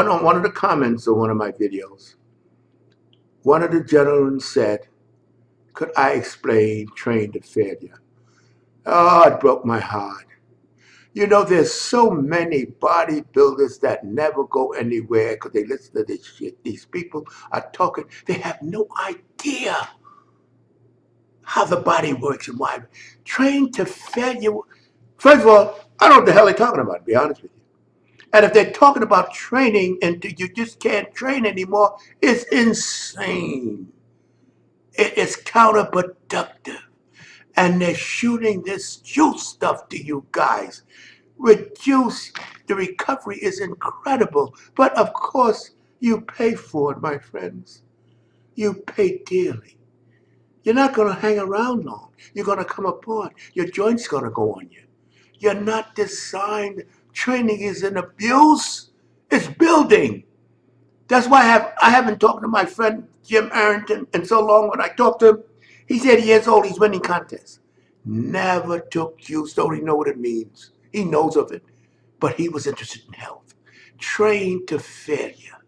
on one of the comments on one of my videos, one of the gentlemen said, could I explain train to failure? Oh, it broke my heart. You know, there's so many bodybuilders that never go anywhere because they listen to this shit. These people are talking. They have no idea how the body works and why. Train to failure. First of all, I don't know what the hell they're talking about, to be honest with you. And if they're talking about training and you just can't train anymore, it's insane. It is counterproductive. And they're shooting this juice stuff to you guys. Reduce the recovery is incredible. But of course, you pay for it, my friends. You pay dearly. You're not going to hang around long. You're going to come apart. Your joints going to go on you. You're not designed. Training is an abuse. It's building. That's why I haven't talked to my friend Jim Arrington in so long. When I talked to him, he said he is old. He's winning contests. Never took juice. Don't even know what it means. He knows of it, but he was interested in health. Train to failure.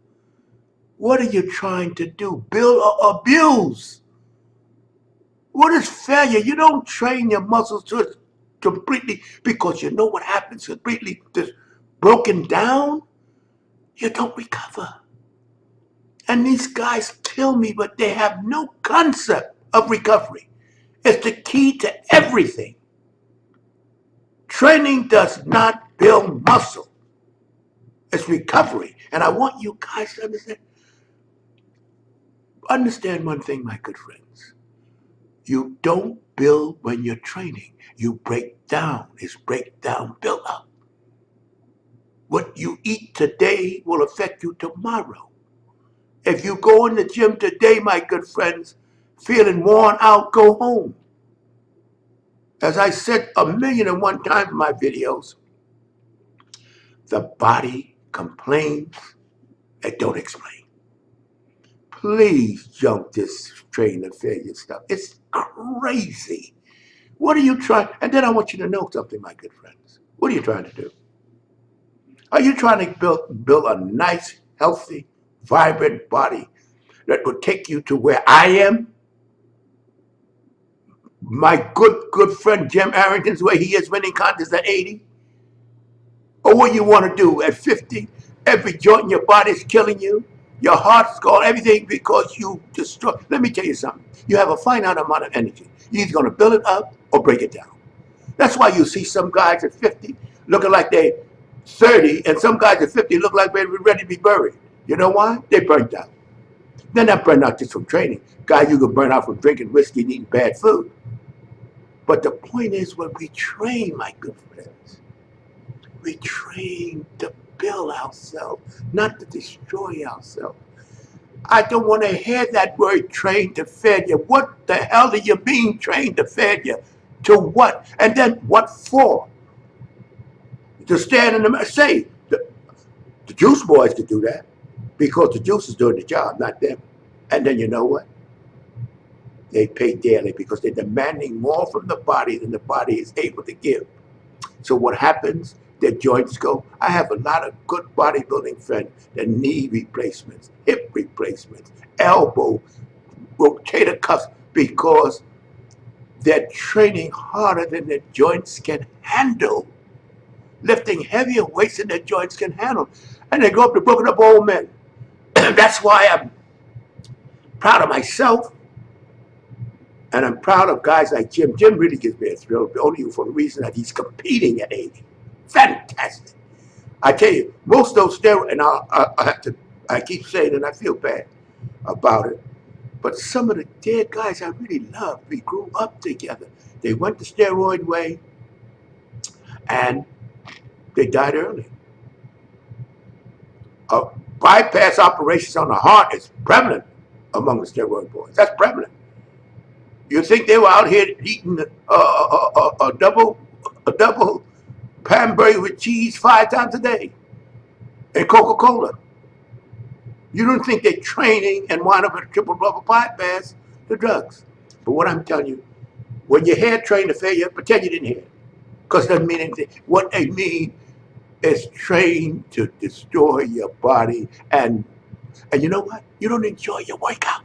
What are you trying to do? Build or abuse? What is failure? You don't train your muscles to completely because you know what happens completely just broken down. You don't recover. And these guys kill me, but they have no concept of recovery. It's the key to everything. Training does not build muscle. It's recovery. And I want you guys to understand. Understand one thing, my good friends. You don't build when you're training. You break down. It's break down, build up. What you eat today will affect you tomorrow. If you go in the gym today, my good friends, feeling worn out, go home. As I said 1,000,001 times in my videos, the body complains and don't explain. Please jump this train of failure stuff. It's crazy. What are you trying? And then I want you to know something, my good friends. What are you trying to do? Are you trying to build a nice, healthy, vibrant body that will take you to where I am? My good friend Jim Arrington's where he is winning contests at 80? Or what you want to do at 50? Every joint in your body is killing you. Your heart's gone, everything because you destroy. Let me tell you something. You have a finite amount of energy. You're either going to build it up or break it down. That's why you see some guys at 50 looking like they're 30, and some guys at 50 look like they're ready to be buried. You know why? They burnt out. They're not burnt out just from training. Guys, you can burn out from drinking whiskey and eating bad food. But the point is, when we train, my good friends, we train to build ourselves, not to destroy ourselves. I don't want to hear that word train to failure. What the hell do you mean train to failure? To what? And then what for? To stand in the say the juice boys could do that because the juice is doing the job, not them. And then you know what? They pay dearly because they're demanding more from the body than the body is able to give. So what happens? Their joints go. I have a lot of good bodybuilding friends that need replacements, hip replacements, elbow, rotator cuffs, because they're training harder than their joints can handle, lifting heavier weights than their joints can handle. And they go up to broken up old men. That's why I'm proud of myself. And I'm proud of guys like Jim. Jim really gives me a thrill, only for the reason that he's competing at 80. Fantastic. I tell you, most of those steroids, and I keep saying, and I feel bad about it, but some of the dead guys I really love, we grew up together. They went the steroid way, and they died early. Bypass operations on the heart is prevalent among the steroid boys. That's prevalent. You think they were out here eating a double hamburger with cheese 5 times a day and Coca-Cola? You don't think they're training and wind up with a triple double bypass the drugs. But what I'm telling you, when your hair trained to failure, pretend you didn't hear it, because it doesn't mean anything. What they mean, is trained to destroy your body. And you know what? You don't enjoy your workout.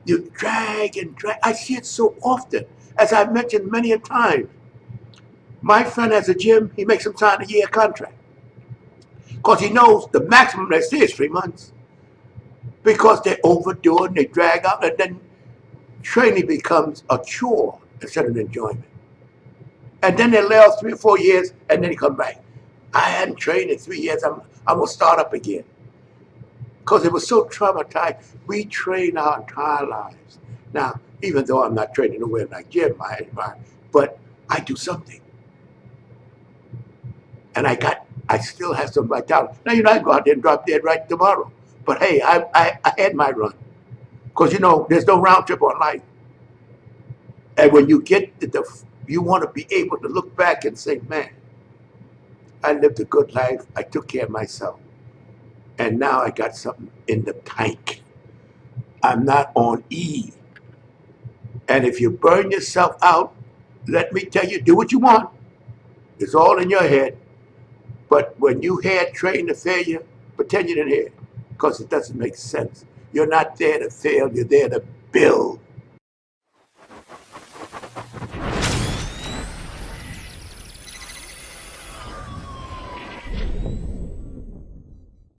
You drag and drag. I see it so often. As I've mentioned many a time, my friend has a gym. He makes him sign a year contract because he knows the maximum they say is 3 months. Because they overdo it, they drag out, and then training becomes a chore instead of enjoyment. And then they lay off 3 or 4 years, and then they come back. I hadn't trained in 3 years. I'm gonna start up again because it was so traumatized. We train our entire lives. Now, even though I'm not training nowhere like Jim, but I do something, and I still have some vitality. Now, I go out there and drop dead right tomorrow. But hey, I had my run because there's no round trip on life. And when you get to you want to be able to look back and say, man, I lived a good life. I took care of myself. And now I got something in the tank. I'm not on E. And if you burn yourself out, let me tell you, do what you want. It's all in your head. But when you had trained to failure, pretend you didn't hear it because it doesn't make sense. You're not there to fail. You're there to build.